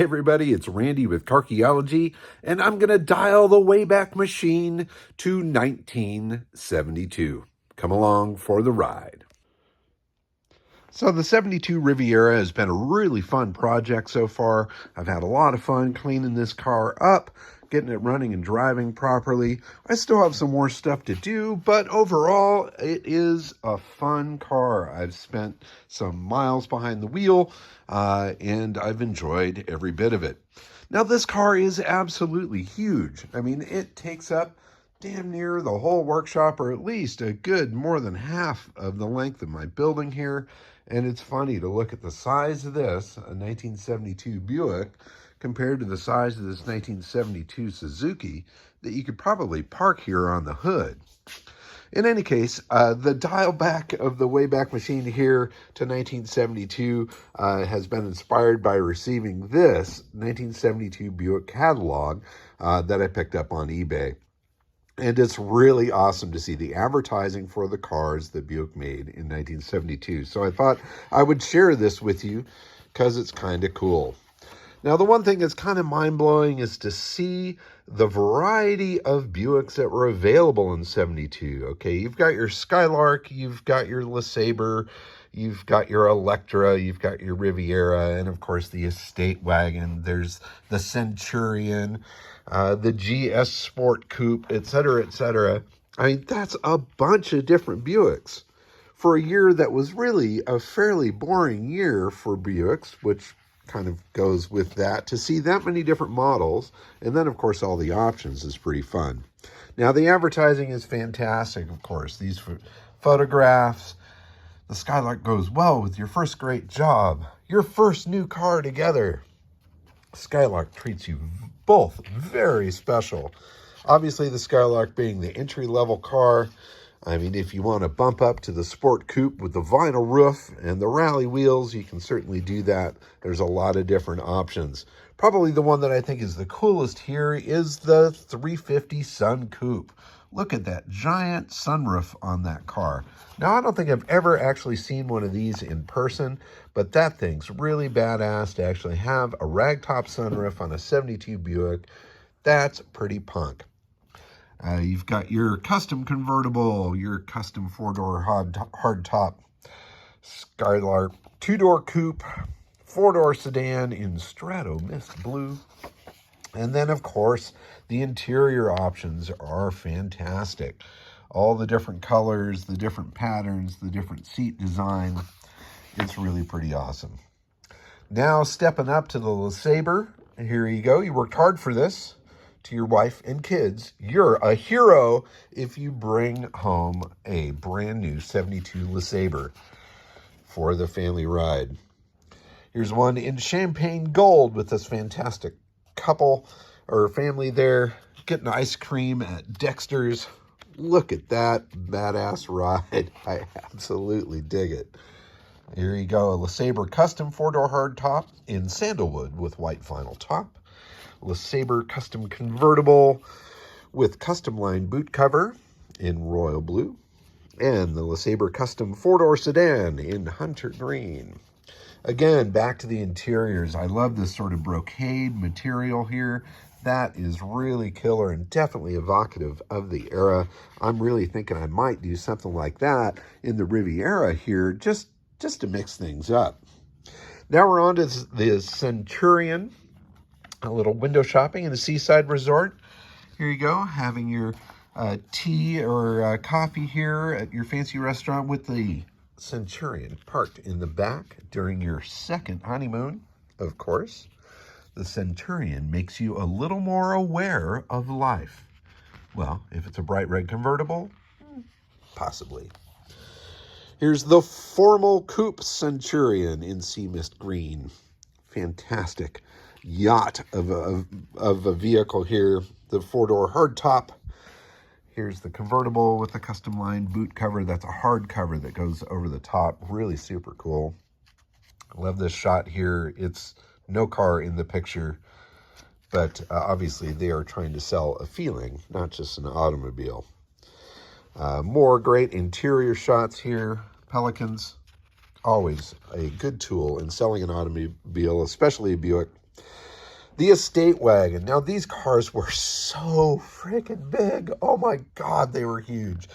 everybody, it's Randy with Carchaeology, and I'm going to dial the Wayback Machine to 1972. Come along for the ride. So the 72 Riviera has been a really fun project so far. I've had a lot of fun cleaning this car up, getting it running and driving properly. I still have some more stuff to do, but overall, it is a fun car. I've spent some miles behind the wheel, and I've enjoyed every bit of it. Now, this car is absolutely huge. I mean, it takes up damn near the whole workshop, or at least a good more than half of the length of my building here. And it's funny to look at the size of this, a 1972 Buick, compared to the size of this 1972 Suzuki that you could probably park here on the hood. In any case, the dial back of the Wayback Machine here to 1972 has been inspired by receiving this 1972 Buick catalog that I picked up on eBay. And it's really awesome to see the advertising for the cars that Buick made in 1972. So I thought I would share this with you because it's kind of cool. Now, the one thing that's kind of mind-blowing is to see the variety of Buicks that were available in 72. Okay, you've got your Skylark, you've got your LeSabre, you've got your Electra, you've got your Riviera, and of course the Estate Wagon. There's the Centurion, the GS Sport Coupe, etc., etc. I mean, that's a bunch of different Buicks for a year that was really a fairly boring year for Buicks, which kind of goes with that. To see that many different models, and then of course all the options, is pretty fun. Now, the advertising is fantastic, of course. These photographs, the Skylark goes well with your first great job, your first new car together. Skylark treats you both very special. Obviously, the Skylark being the entry-level car. I mean, if you want to bump up to the Sport Coupe with the vinyl roof and the rally wheels, you can certainly do that. There's a lot of different options. Probably the one that I think is the coolest here is the 350 Sun Coupe. Look at that giant sunroof on that car. Now, I don't think I've ever actually seen one of these in person, but that thing's really badass to actually have a ragtop sunroof on a 72 Buick. That's pretty punk. You've got your custom convertible, your custom four-door hardtop Skylark, two-door coupe, four-door sedan in Strato Mist Blue. And then, of course, the interior options are fantastic. All the different colors, the different patterns, the different seat design. It's really pretty awesome. Now, stepping up to the LeSabre. Here you go. You worked hard for this. To your wife and kids, you're a hero if you bring home a brand new 72 LeSabre for the family ride. Here's one in champagne gold with this fantastic couple or family there getting ice cream at Dexter's. Look at that badass ride. I absolutely dig it. Here you go, a LeSabre custom four-door hardtop in sandalwood with white vinyl top. LeSabre custom convertible with custom line boot cover in royal blue, and the LeSabre custom four-door sedan in hunter green. Again, back to the interiors. I love this sort of brocade material here. That is really killer and definitely evocative of the era. I'm really thinking I might do something like that in the Riviera here, just to mix things up. Now we're on to the Centurion. A little window shopping in a seaside resort. Here you go, having your tea or coffee here at your fancy restaurant with the Centurion parked in the back during your second honeymoon, of course. The Centurion makes you a little more aware of life. Well, if it's a bright red convertible, possibly. Here's the formal coupe Centurion in sea mist green. Fantastic yacht of a vehicle here. The four-door hardtop. Here's the convertible with the custom line boot cover. That's a hard cover that goes over the top. Really super cool. I love this shot here. It's no car in the picture, but obviously they are trying to sell a feeling, not just an automobile. More great interior shots here. Pelicans, always a good tool in selling an automobile, especially a Buick. The estate wagon. Now, these cars were so freaking big. Oh my God, they were huge.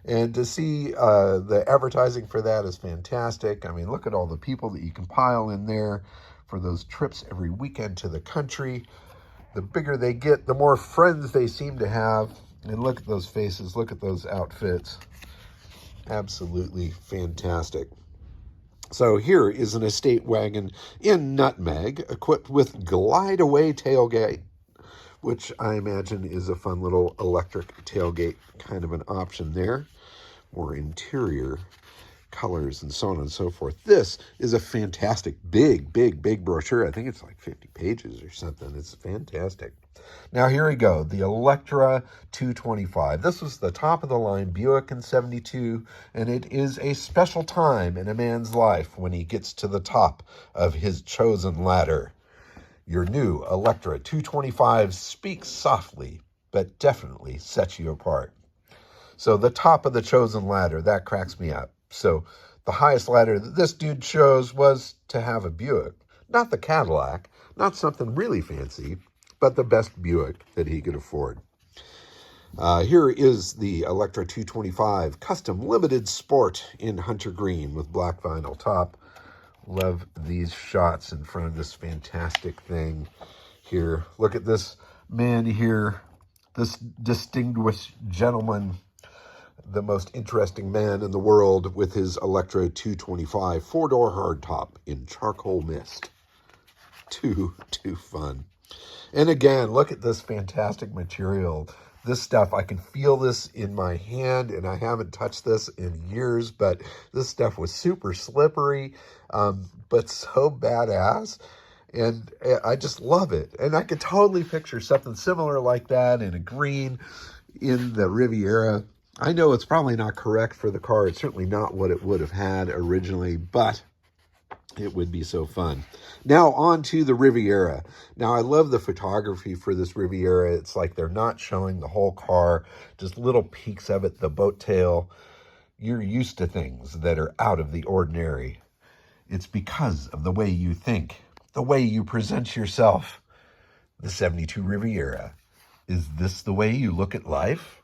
And to see the advertising for that is fantastic. I mean, look at all the people that you can pile in there for those trips every weekend to the country. The bigger they get, the more friends they seem to have. And look at those faces. Look at those outfits. Absolutely fantastic. So here is an estate wagon in Nutmeg, equipped with glide-away tailgate, which I imagine is a fun little electric tailgate kind of an option there. More interior colors and so on and so forth. This is a fantastic, big brochure. I think it's like 50 pages or something. It's fantastic. Now here we go, the Electra 225. This was the top of the line Buick in 72, and it is a special time in a man's life when he gets to the top of his chosen ladder. Your new Electra 225 speaks softly, but definitely sets you apart. So the top of the chosen ladder, that cracks me up. So the highest ladder that this dude chose was to have a Buick. Not the Cadillac, not something really fancy, but the best Buick that he could afford. Here is the Electra 225 Custom Limited Sport in Hunter Green with black vinyl top. Love these shots in front of this fantastic thing here. Look at this man here, this distinguished gentleman, the most interesting man in the world with his Electra 225 four-door hardtop in charcoal mist. Too fun. And again, look at this fantastic material. This stuff, I can feel this in my hand, and I haven't touched this in years, but this stuff was super slippery, but so badass. And I just love it. And I could totally picture something similar like that in a green in the Riviera. I know it's probably not correct for the car. It's certainly not what it would have had originally, but it would be so fun. Now on to the Riviera. Now I love the photography for this Riviera. It's like they're not showing the whole car, just little peeks of it, the boat tail. You're used to things that are out of the ordinary. It's because of the way you think, the way you present yourself. The 72 Riviera. Is this the way you look at life?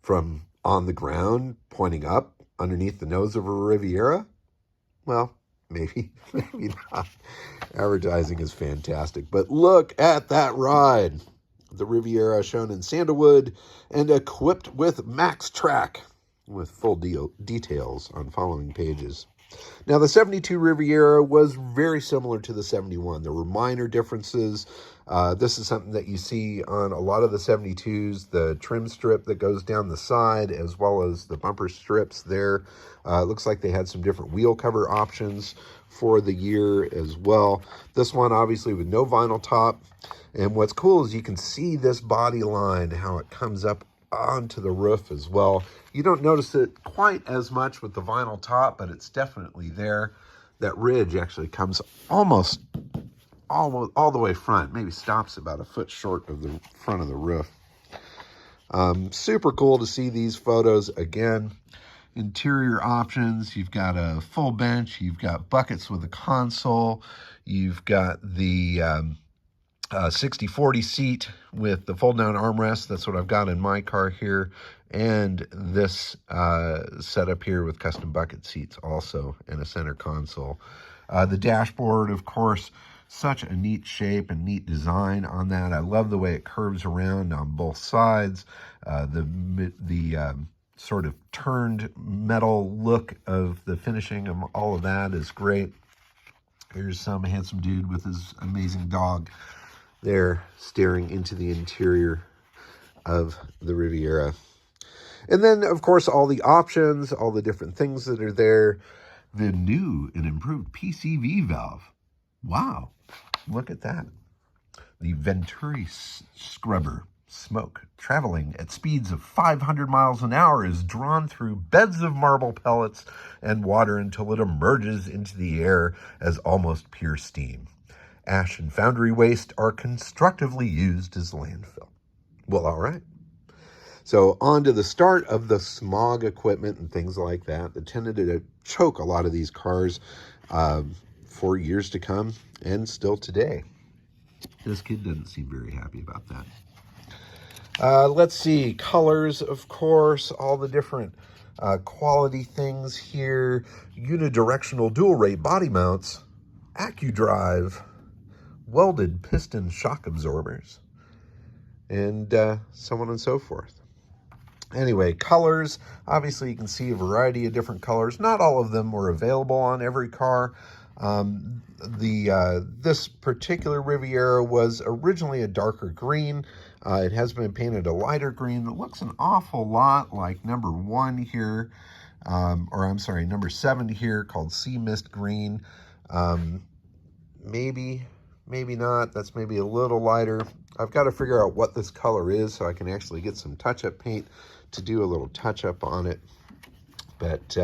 From on the ground, pointing up underneath the nose of a Riviera? Well, maybe not. Advertising is fantastic. But look at that ride. The Riviera shown in sandalwood and equipped with Max Track with full details on following pages. Now, the 72 Riviera was very similar to the 71. There were minor differences. This is something that you see on a lot of the 72s, the trim strip that goes down the side, as well as the bumper strips there. It looks like they had some different wheel cover options for the year as well. This one, obviously, with no vinyl top. And what's cool is you can see this body line, how it comes up onto the roof as well. You don't notice it quite as much with the vinyl top, but it's definitely there. That ridge actually comes almost all the way front, maybe stops about a foot short of the front of the roof. Super cool to see these photos again. Interior options, you've got a full bench, you've got buckets with a console, you've got the 60/40 seat with the fold-down armrest. That's what I've got in my car here. And this setup here with custom bucket seats also, and a center console. The dashboard, of course, such a neat shape and neat design on that. I love the way it curves around on both sides. The sort of turned metal look of the finishing of all of that is great. Here's some handsome dude with his amazing dog there staring into the interior of the Riviera. And then, of course, all the options, all the different things that are there. The new and improved PCV valve. Wow, look at that. The Venturi scrubber smoke, traveling at speeds of 500 miles an hour, is drawn through beds of marble pellets and water until it emerges into the air as almost pure steam. Ash and foundry waste are constructively used as landfill. Well, all right. So on to the start of the smog equipment and things like that tended to choke a lot of these cars for years to come and still today. This kid doesn't seem very happy about that. Let's see, colors, of course, all the different quality things here. Unidirectional dual rate body mounts, AccuDrive, welded piston shock absorbers, and so on and so forth. Anyway, colors, obviously you can see a variety of different colors. Not all of them were available on every car. This particular Riviera was originally a darker green. It has been painted a lighter green. It looks an awful lot like number 1 here, number 7 here, called Sea Mist Green. Maybe not. That's maybe a little lighter. I've got to figure out what this color is so I can actually get some touch-up paint to do a little touch-up on it. But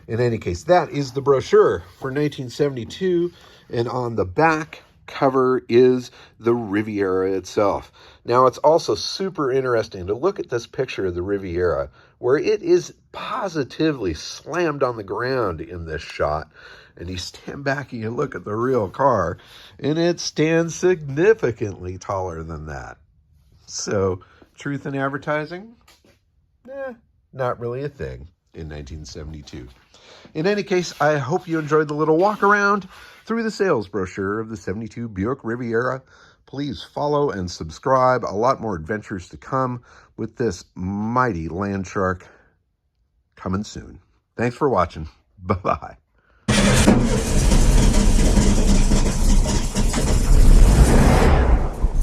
in any case, that is the brochure for 1972, and on the back cover is the Riviera itself. Now, it's also super interesting to look at this picture of the Riviera, where it is positively slammed on the ground in this shot, and you stand back and you look at the real car, and it stands significantly taller than that. So, truth in advertising? Not really a thing in 1972. In any case, I hope you enjoyed the little walk around through the sales brochure of the 72 Buick Riviera. Please follow and subscribe. A lot more adventures to come with this mighty land shark coming soon. Thanks for watching. Bye-bye.